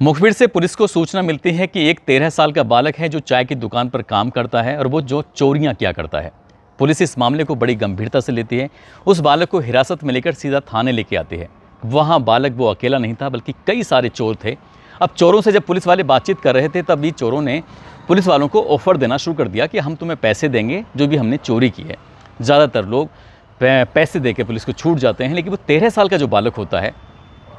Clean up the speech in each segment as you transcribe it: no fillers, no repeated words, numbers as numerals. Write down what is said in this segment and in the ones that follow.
मुखबिर से पुलिस को सूचना मिलती है कि एक 13 साल का बालक है जो चाय की दुकान पर काम करता है और वो जो चोरियां किया करता है। पुलिस इस मामले को बड़ी गंभीरता से लेती है। उस बालक को हिरासत में लेकर सीधा थाने लेके आती है। वहां बालक वो अकेला नहीं था बल्कि कई सारे चोर थे। अब चोरों से जब पुलिस वाले बातचीत कर रहे थे तब भी चोरों ने पुलिस वालों को ऑफर देना शुरू कर दिया कि हम तुम्हें पैसे देंगे जो भी हमने चोरी की है। ज़्यादातर लोग पैसे दे के पुलिस को छूट जाते हैं, लेकिन वो 13 साल का जो बालक होता है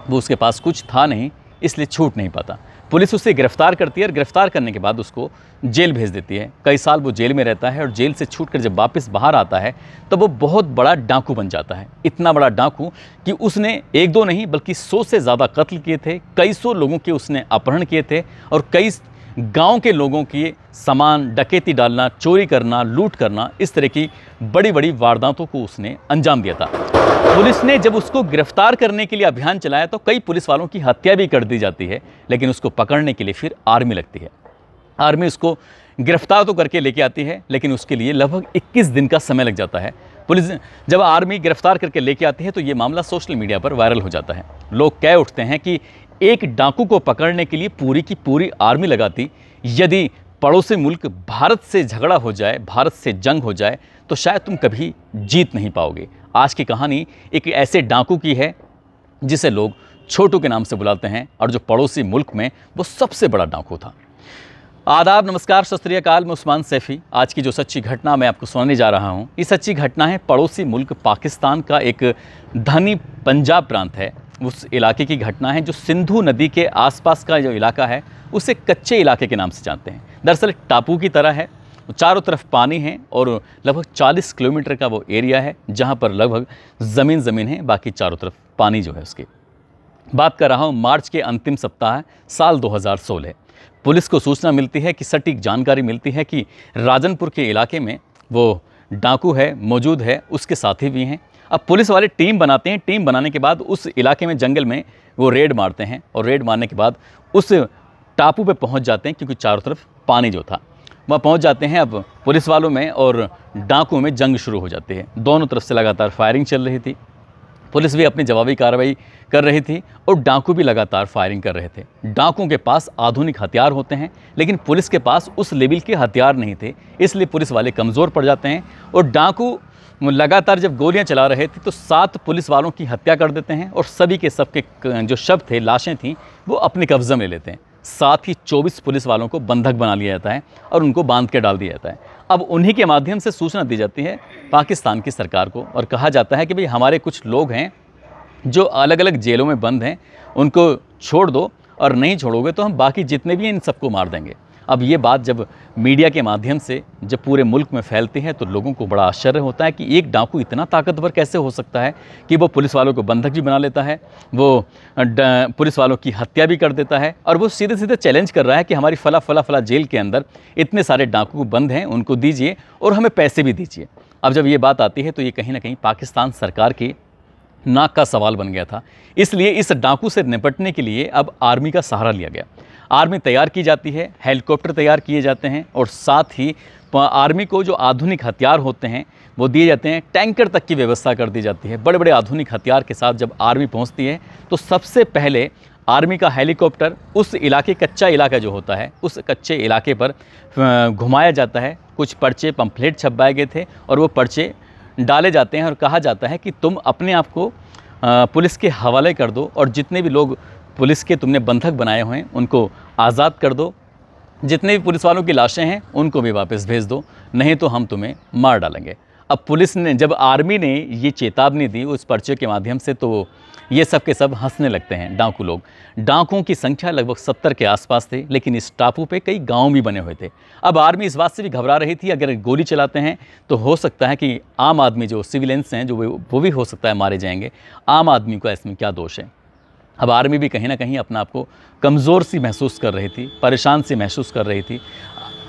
वो उसके पास कुछ था नहीं, इसलिए छूट नहीं पाता। पुलिस उसे गिरफ्तार करती है और गिरफ्तार करने के बाद उसको जेल भेज देती है। कई साल वो जेल में रहता है और जेल से छूटकर जब वापस बाहर आता है तब वो बहुत बड़ा डाकू बन जाता है। इतना बड़ा डाकू कि उसने एक दो नहीं बल्कि 100 से ज़्यादा कत्ल किए थे, कई सौ लोगों के उसने अपहरण किए थे और कई गांव के लोगों के सामान डकैती डालना, चोरी करना, लूट करना, इस तरह की बड़ी बड़ी वारदातों को उसने अंजाम दिया था। पुलिस ने जब उसको गिरफ्तार करने के लिए अभियान चलाया तो कई पुलिस वालों की हत्या भी कर दी जाती है, लेकिन उसको पकड़ने के लिए फिर आर्मी लगती है। आर्मी उसको गिरफ्तार तो करके लेके आती है, लेकिन उसके लिए लगभग 21 दिन का समय लग जाता है। पुलिस जब आर्मी गिरफ्तार करके लेके आती है तो ये मामला सोशल मीडिया पर वायरल हो जाता है। लोग कह उठते हैं कि एक डाकू को पकड़ने के लिए पूरी की पूरी आर्मी लगाती। यदि पड़ोसी मुल्क भारत से झगड़ा हो जाए, भारत से जंग हो जाए तो शायद तुम कभी जीत नहीं पाओगे। आज की कहानी एक ऐसे डाकू की है जिसे लोग छोटू के नाम से बुलाते हैं और जो पड़ोसी मुल्क में वो सबसे बड़ा डाकू था। आदाब, नमस्कार, सत श्री अकाल। मैं उस्मान सैफी। आज की जो सच्ची घटना मैं आपको सुनाने जा रहा हूँ, ये सच्ची घटना है पड़ोसी मुल्क पाकिस्तान का एक धनी पंजाब प्रांत है उस इलाके की घटना है जो सिंधु नदी के आसपास का जो इलाका है उसे कच्चे इलाके के नाम से जानते हैं। दरअसल टापू की तरह है, चारों तरफ पानी है और लगभग 40 किलोमीटर का वो एरिया है जहाँ पर लगभग ज़मीन है, बाकी चारों तरफ पानी जो है उसकी। बात कर रहा हूँ मार्च के अंतिम सप्ताह साल 2016। पुलिस को सूचना मिलती है कि सटीक जानकारी मिलती है कि राजनपुर के इलाके में वो डाकू है मौजूद है, उसके साथी भी हैं। अब पुलिस वाले टीम बनाते हैं। टीम बनाने के बाद उस इलाके में जंगल में वो रेड मारते हैं और रेड मारने के बाद उस टापू पे पहुंच जाते हैं, क्योंकि चारों तरफ पानी जो था वहाँ पहुंच जाते हैं। अब पुलिस वालों में और डाकुओं में जंग शुरू हो जाती है। दोनों तरफ से लगातार फायरिंग चल रही थी। पुलिस भी अपनी जवाबी कार्रवाई कर रही थी और डाकू भी लगातार फायरिंग कर रहे थे। डाकुओं के पास आधुनिक हथियार होते हैं, लेकिन पुलिस के पास उस लेवल के हथियार नहीं थे, इसलिए पुलिस वाले कमज़ोर पड़ जाते हैं और डाकू लगातार जब गोलियां चला रहे थे तो 7 पुलिस वालों की हत्या कर देते हैं और सभी के सबके जो शव थे, लाशें थीं, वो अपने कब्जे में लेते हैं। साथ ही 24 पुलिस वालों को बंधक बना लिया जाता है और उनको बांध के डाल दिया जाता है। अब उन्हीं के माध्यम से सूचना दी जाती है पाकिस्तान की सरकार को और कहा जाता है कि भाई हमारे कुछ लोग हैं जो अलग अलग जेलों में बंद हैं, उनको छोड़ दो और नहीं छोड़ोगे तो हम बाकी जितने भी हैं इन सबको मार देंगे। अब ये बात जब मीडिया के माध्यम से जब पूरे मुल्क में फैलती है तो लोगों को बड़ा आश्चर्य होता है कि एक डाकू इतना ताकतवर कैसे हो सकता है कि वो पुलिस वालों को बंधक भी बना लेता है, वो पुलिस वालों की हत्या भी कर देता है और वो सीधे सीधे चैलेंज कर रहा है कि हमारी फला जेल के अंदर इतने सारे डाकू बंद हैं, उनको दीजिए और हमें पैसे भी दीजिए। अब जब ये बात आती है तो ये कहीं ना कहीं पाकिस्तान सरकार की नाक का सवाल बन गया था। इसलिए इस डाकू से निपटने के लिए अब आर्मी का सहारा लिया गया। आर्मी तैयार की जाती है, हेलीकॉप्टर तैयार किए जाते हैं और साथ ही आर्मी को जो आधुनिक हथियार होते हैं वो दिए जाते हैं। टैंकर तक की व्यवस्था कर दी जाती है। बड़े बड़े आधुनिक हथियार के साथ जब आर्मी पहुंचती है तो सबसे पहले आर्मी का हेलीकॉप्टर उस इलाके, कच्चा इलाका जो होता है, उस कच्चे इलाके पर घुमाया जाता है। कुछ पर्चे पम्फलेट छपवाए गए थे और वो पर्चे डाले जाते हैं और कहा जाता है कि तुम अपने आप को पुलिस के हवाले कर दो और जितने भी लोग पुलिस के तुमने बंधक बनाए हुए हैं उनको आज़ाद कर दो, जितने भी पुलिस वालों की लाशें हैं उनको भी वापस भेज दो, नहीं तो हम तुम्हें मार डालेंगे। अब पुलिस ने, जब आर्मी ने ये चेतावनी दी उस पर्चे के माध्यम से, तो ये सब के सब हंसने लगते हैं डाकू लोग। डाकुओं की संख्या लगभग 70 के आसपास थी, लेकिन इस टापू पे कई गांव भी बने हुए थे। अब आर्मी इस बात से भी घबरा रही थी, अगर गोली चलाते हैं तो हो सकता है कि आम आदमी, जो सिविलियंस हैं, जो वो भी हो सकता है मारे जाएंगे। आम आदमी का इसमें क्या दोष है। अब आर्मी भी कहीं ना कहीं अपना आपको कमज़ोर सी महसूस कर रही थी, परेशान सी महसूस कर रही थी।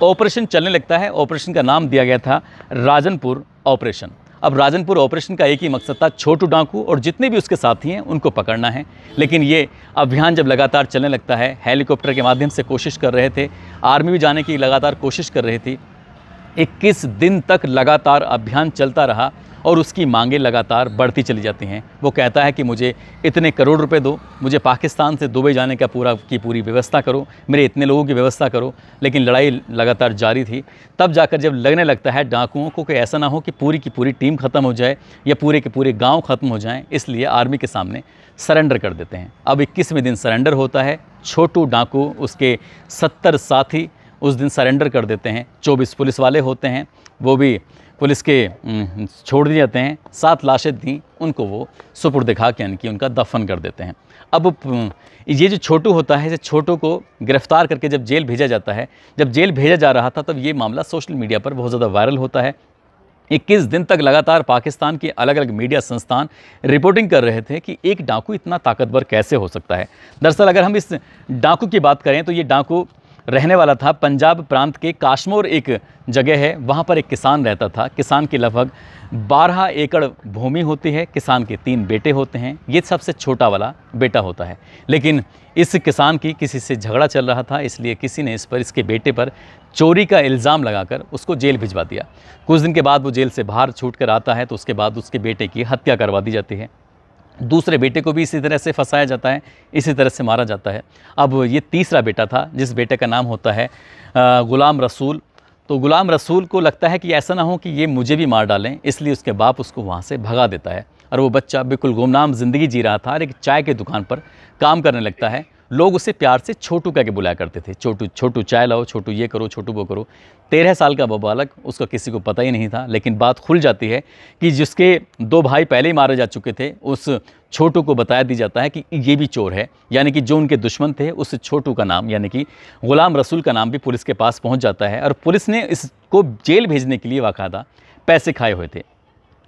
ऑपरेशन चलने लगता है। ऑपरेशन का नाम दिया गया था राजनपुर ऑपरेशन। अब राजनपुर ऑपरेशन का एक ही मकसद था, छोटू डाकू और जितने भी उसके साथी हैं उनको पकड़ना है। लेकिन ये अभियान जब लगातार चलने लगता है, हेलीकॉप्टर के माध्यम से कोशिश कर रहे थे, आर्मी भी जाने की लगातार कोशिश कर रही थी। 21 दिन तक लगातार अभियान चलता रहा और उसकी मांगें लगातार बढ़ती चली जाती हैं। वो कहता है कि मुझे इतने करोड़ रुपए दो, मुझे पाकिस्तान से दुबई जाने का पूरी व्यवस्था करो, मेरे इतने लोगों की व्यवस्था करो। लेकिन लड़ाई लगातार जारी थी। तब जाकर जब लगने लगता है डाकुओं को कि ऐसा ना हो कि पूरी की पूरी टीम ख़त्म हो जाए या पूरे के पूरे गाँव ख़त्म हो जाएँ, इसलिए आर्मी के सामने सरेंडर कर देते हैं। अब 21वें दिन सरेंडर होता है। छोटू डाकू, उसके 70 साथी उस दिन सरेंडर कर देते हैं। 24 पुलिस वाले होते हैं, वो भी पुलिस के छोड़ दिए जाते हैं। 7 लाशें थीं, उनको वो सुपुर्द खा के यानी कि उनका दफन कर देते हैं। अब ये जो छोटू होता है, इस छोटू को गिरफ्तार करके जब जेल भेजा जाता है, जब जेल भेजा जा रहा था तब ये मामला सोशल मीडिया पर बहुत ज़्यादा वायरल होता है। 21 दिन तक लगातार पाकिस्तान के अलग अलग मीडिया संस्थान रिपोर्टिंग कर रहे थे कि एक डाकू इतना ताकतवर कैसे हो सकता है। दरअसल अगर हम इस डाकू की बात करें तो ये डाकू रहने वाला था पंजाब प्रांत के काश्मोर, एक जगह है, वहाँ पर एक किसान रहता था। किसान की लगभग 12 एकड़ भूमि होती है। किसान के 3 बेटे होते हैं, ये सबसे छोटा वाला बेटा होता है। लेकिन इस किसान की किसी से झगड़ा चल रहा था, इसलिए किसी ने इसके बेटे पर चोरी का इल्ज़ाम लगाकर उसको जेल भिजवा दिया। कुछ दिन के बाद वो जेल से बाहर छूट कर आता है तो उसके बाद उसके बेटे की हत्या करवा दी जाती है। दूसरे बेटे को भी इसी तरह से फंसाया जाता है, इसी तरह से मारा जाता है। अब ये तीसरा बेटा था, जिस बेटे का नाम होता है गुलाम रसूल। तो गुलाम रसूल को लगता है कि ऐसा ना हो कि ये मुझे भी मार डालें, इसलिए उसके बाप उसको वहाँ से भगा देता है और वो बच्चा बिल्कुल गुमनाम ज़िंदगी जी रहा था और एक चाय की दुकान पर काम करने लगता है। लोग उसे प्यार से छोटू कह के बुलाया करते थे, छोटू छोटू चाय लाओ, छोटू ये करो, छोटू वो करो। 13 साल का वो बालक, उसका किसी को पता ही नहीं था। लेकिन बात खुल जाती है कि जिसके 2 भाई पहले ही मारे जा चुके थे, उस छोटू को बताया दी जाता है कि ये भी चोर है। यानी कि जो उनके दुश्मन थे, उस छोटू का नाम यानी कि गुलाम रसूल का नाम भी पुलिस के पास पहुंच जाता है और पुलिस ने इसको जेल भेजने के लिए बाकायदा पैसे खाए हुए थे।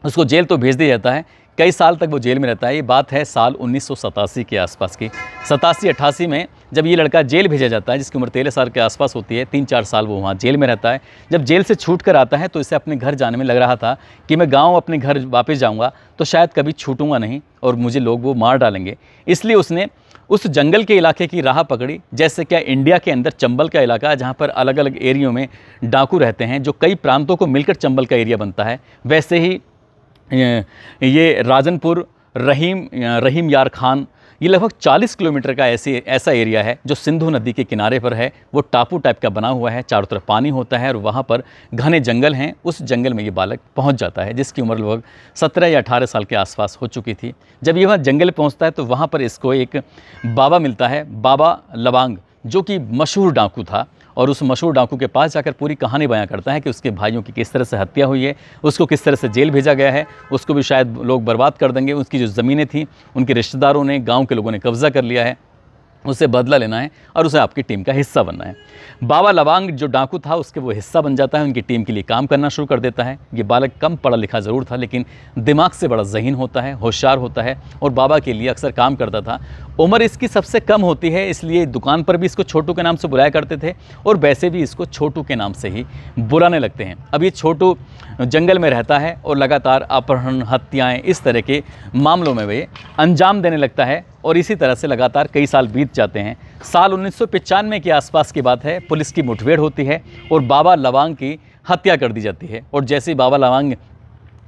उसको जेल तो भेज दिया जाता है, कई साल तक वो जेल में रहता है। ये बात है साल 1987 के आसपास की। 87-88 में जब ये लड़का जेल भेजा जाता है, जिसकी उम्र 13 साल के आसपास होती है, 3-4 साल वो वहाँ जेल में रहता है। जब जेल से छूट कर आता है तो इसे अपने घर जाने में लग रहा था कि मैं गाँव अपने घर वापस जाऊँगा तो शायद कभी छूटूंगा नहीं और मुझे लोग वो मार डालेंगे। इसलिए उसने उस जंगल के इलाके की राह पकड़ी। जैसे क्या इंडिया के अंदर चंबल का इलाका है, जहाँ पर अलग अलग एरियो में डाकू रहते हैं, जो कई प्रांतों को मिलकर चंबल का एरिया बनता है। वैसे ही ये राजनपुर, रहीम यार खान, ये लगभग 40 किलोमीटर का ऐसा एरिया है जो सिंधु नदी के किनारे पर है। वो टापू टाइप का बना हुआ है, चारों तरफ पानी होता है और वहाँ पर घने जंगल हैं। उस जंगल में ये बालक पहुँच जाता है, जिसकी उम्र लगभग 17 या 18 साल के आसपास हो चुकी थी। जब ये वहाँ जंगल पहुँचता है तो वहाँ पर इसको एक बाबा मिलता है, बाबा लवांग, जो कि मशहूर डाकू था। और उस मशहूर डाकू के पास जाकर पूरी कहानी बयां करता है कि उसके भाइयों की किस तरह से हत्या हुई है, उसको किस तरह से जेल भेजा गया है, उसको भी शायद लोग बर्बाद कर देंगे। उसकी जो ज़मीनें थी उनके रिश्तेदारों ने, गांव के लोगों ने कब्ज़ा कर लिया है, उसे बदला लेना है और उसे आपकी टीम का हिस्सा बनना है। बाबा लवांग जो डाकू था उसके वो हिस्सा बन जाता है, उनकी टीम के लिए काम करना शुरू कर देता है। ये बालक कम पढ़ा लिखा ज़रूर था लेकिन दिमाग से बड़ा ज़हीन होता है, होशियार होता है और बाबा के लिए अक्सर काम करता था। उम्र इसकी सबसे कम होती है, इसलिए दुकान पर भी इसको छोटू के नाम से बुलाया करते थे और वैसे भी इसको छोटू के नाम से ही बुलाने लगते हैं। अब ये छोटू जंगल में रहता है और लगातार अपहरण, हत्याएँ, इस तरह के मामलों में वे अंजाम देने लगता है और इसी तरह से लगातार कई साल बीत जाते हैं। साल 1995 के आसपास की बात है, पुलिस की मुठभेड़ होती है और बाबा लवांग की हत्या कर दी जाती है। और जैसे ही बाबा लवांग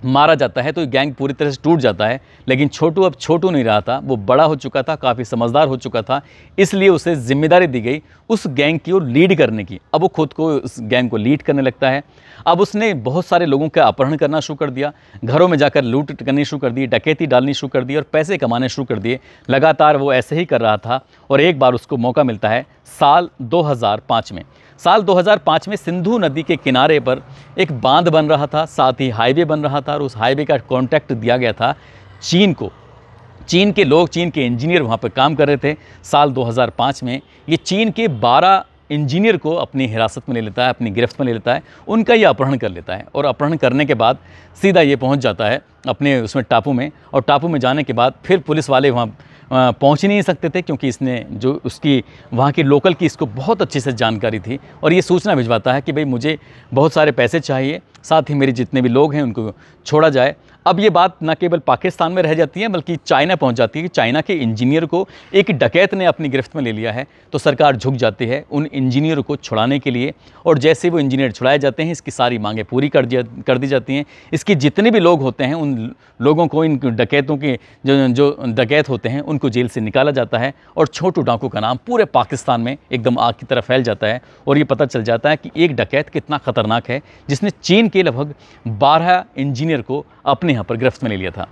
मारा जाता है तो गैंग पूरी तरह से टूट जाता है। लेकिन छोटू अब छोटू नहीं रहा था, वो बड़ा हो चुका था, काफ़ी समझदार हो चुका था, इसलिए उसे जिम्मेदारी दी गई उस गैंग की ओर लीड करने की। अब वो खुद को उस गैंग को लीड करने लगता है। अब उसने बहुत सारे लोगों का अपहरण करना शुरू कर दिया, घरों में जाकर लूट करनी शुरू कर दी, डकैती डालनी शुरू कर दी और पैसे कमाने शुरू कर दिए। लगातार वो ऐसे ही कर रहा था और एक बार उसको मौका मिलता है साल 2005 में। साल 2005 में सिंधु नदी के किनारे पर एक बांध बन रहा था, साथ ही हाईवे बन रहा था और उस हाईवे का कॉन्ट्रैक्ट दिया गया था चीन को। चीन के लोग, चीन के इंजीनियर वहाँ पर काम कर रहे थे। साल 2005 में ये चीन के 12 इंजीनियर को अपनी हिरासत में ले लेता है, अपनी गिरफ्त में ले लेता है, उनका ये अपहरण कर लेता है और अपहरण करने के बाद सीधा ये पहुँच जाता है अपने उसमें टापू में। और टापू में जाने के बाद फिर पुलिस वाले वहाँ पहुंच ही नहीं सकते थे क्योंकि इसने जो उसकी वहाँ की लोकल की इसको बहुत अच्छे से जानकारी थी और ये सूचना भिजवाता है कि भाई मुझे बहुत सारे पैसे चाहिए, साथ ही मेरे जितने भी लोग हैं उनको छोड़ा जाए। अब ये बात न केवल पाकिस्तान में रह जाती है बल्कि चाइना पहुंच जाती है कि चाइना के इंजीनियर को एक डकैत ने अपनी गिरफ्त में ले लिया है, तो सरकार झुक जाती है उन इंजीनियरों को छुड़ाने के लिए। और जैसे वो इंजीनियर छुड़ाए जाते हैं, इसकी सारी मांगें पूरी कर दी जाती हैं। इसकी जितने भी लोग होते हैं उन लोगों को, इन डकैतों के जो डकैत होते हैं उनको जेल से निकाला जाता है और छोटू डाकू का नाम पूरे पाकिस्तान में एकदम आग की तरह फैल जाता है। और ये पता चल जाता है कि एक डकैत कितना ख़तरनाक है जिसने चीन के लगभग 12 इंजीनियर को अपने यहाँ पर गिरफ्त में ले लिया था।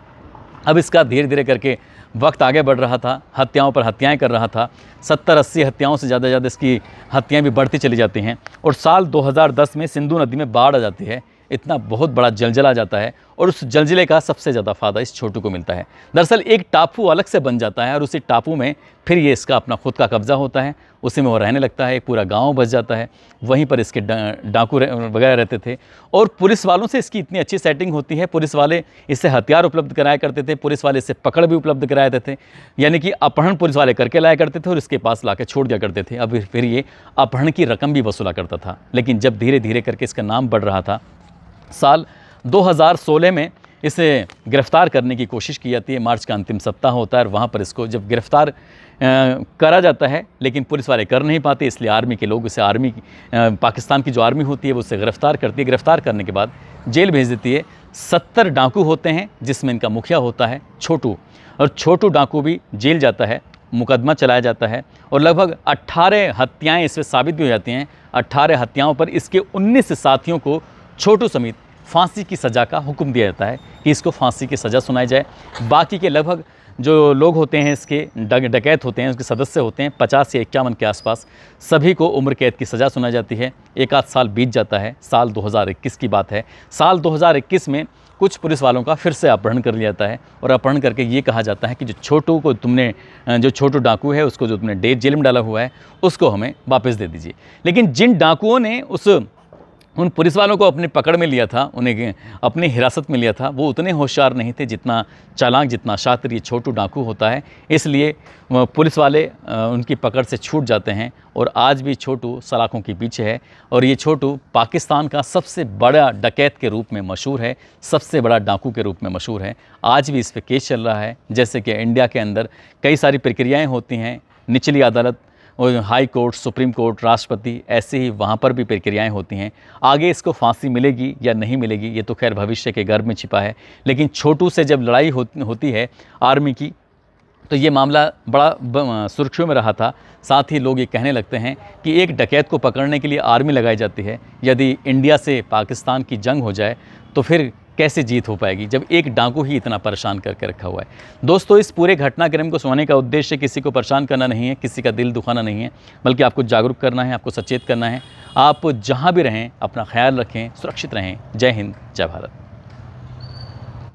अब इसका धीरे धीरे करके वक्त आगे बढ़ रहा था, हत्याओं पर हत्याएं कर रहा था। 70-80 हत्याओं से ज़्यादा इसकी हत्याएं भी बढ़ती चली जाती हैं। और साल 2010 में सिंधु नदी में बाढ़ आ जाती है, इतना बहुत बड़ा जलजल आ जाता है और उस जलजिले का सबसे ज़्यादा फ़ायदा इस छोटू को मिलता है। दरअसल एक टापू अलग से बन जाता है और उसी टापू में फिर ये इसका अपना खुद का कब्ज़ा होता है, उसी में वो रहने लगता है। एक पूरा गांव बस जाता है, वहीं पर इसके डाकू वगैरह रहते थे। और पुलिस वालों से इसकी इतनी अच्छी सेटिंग होती है, पुलिस वाले इससे हथियार उपलब्ध कराया करते थे, पुलिस वाले इससे पकड़ भी उपलब्ध कराते थे, यानी कि अपहरण पुलिस वाले करके लाया करते थे और इसके पास ला छोड़ दिया करते थे। अब फिर ये अपहरण की रकम भी वसूला करता था। लेकिन जब धीरे धीरे करके इसका नाम बढ़ रहा था, साल 2016 में इसे गिरफ़्तार करने की कोशिश की जाती है। मार्च का अंतिम सप्ताह होता है और वहाँ पर इसको जब गिरफ़्तार करा जाता है, लेकिन पुलिस वाले कर नहीं पाते, इसलिए आर्मी के लोग इसे पाकिस्तान की जो आर्मी होती है वो उसे गिरफ़्तार करती है। गिरफ़्तार करने के बाद जेल भेज देती है। 70 डाकू होते हैं जिसमें इनका मुखिया होता है छोटू, और छोटू डाकू भी जेल जाता है, मुकदमा चलाया जाता है और लगभग 18 हत्याएँ इसमें साबित भी हो जाती हैं। 18 हत्याओं पर इसके 19 साथियों को छोटू समेत फांसी की सज़ा का हुक्म दिया जाता है कि इसको फांसी की सज़ा सुनाई जाए। बाकी के लगभग जो लोग होते हैं इसके डकैत होते हैं, उसके सदस्य होते हैं 50 या 51 के आसपास, सभी को उम्र कैद की सज़ा सुनाई जाती है। एक आध साल बीत जाता है, साल 2021 की बात है। साल 2021 में कुछ पुलिस वालों का फिर से अपहरण कर लिया जाता है और अपहरण करके ये कहा जाता है कि जो छोटू डाकू है उसको जो तुमने जेल में डाला हुआ है उसको हमें वापस दे दीजिए। लेकिन जिन डाकुओं ने उन पुलिस वालों को अपने पकड़ में लिया था, उन्हें अपनी हिरासत में लिया था, वो उतने होशियार नहीं थे जितना चालाक, जितना शातिर ये छोटू डाकू होता है। इसलिए पुलिस वाले उनकी पकड़ से छूट जाते हैं और आज भी छोटू सलाखों के पीछे है। और ये छोटू पाकिस्तान का सबसे बड़ा डकैत के रूप में मशहूर है, सबसे बड़ा डाकू के रूप में मशहूर है। आज भी इस पर केस चल रहा है। जैसे कि इंडिया के अंदर कई सारी प्रक्रियाएँ होती हैं, निचली अदालत और हाई कोर्ट, सुप्रीम कोर्ट, राष्ट्रपति, ऐसे ही वहाँ पर भी प्रक्रियाएं होती हैं। आगे इसको फांसी मिलेगी या नहीं मिलेगी ये तो खैर भविष्य के गर्भ में छिपा है। लेकिन छोटू से जब लड़ाई होती है आर्मी की, तो ये मामला बड़ा सुर्खियों में रहा था। साथ ही लोग ये कहने लगते हैं कि एक डकैत को पकड़ने के लिए आर्मी लगाई जाती है, यदि इंडिया से पाकिस्तान की जंग हो जाए तो फिर कैसे जीत हो पाएगी जब एक डाकू ही इतना परेशान करके रखा हुआ है। दोस्तों, इस पूरे घटनाक्रम को सुनाने का उद्देश्य किसी को परेशान करना नहीं है, किसी का दिल दुखाना नहीं है, बल्कि आपको जागरूक करना है, आपको सचेत करना है। आप जहां भी रहें अपना ख्याल रखें, सुरक्षित रहें। जय हिंद, जय भारत।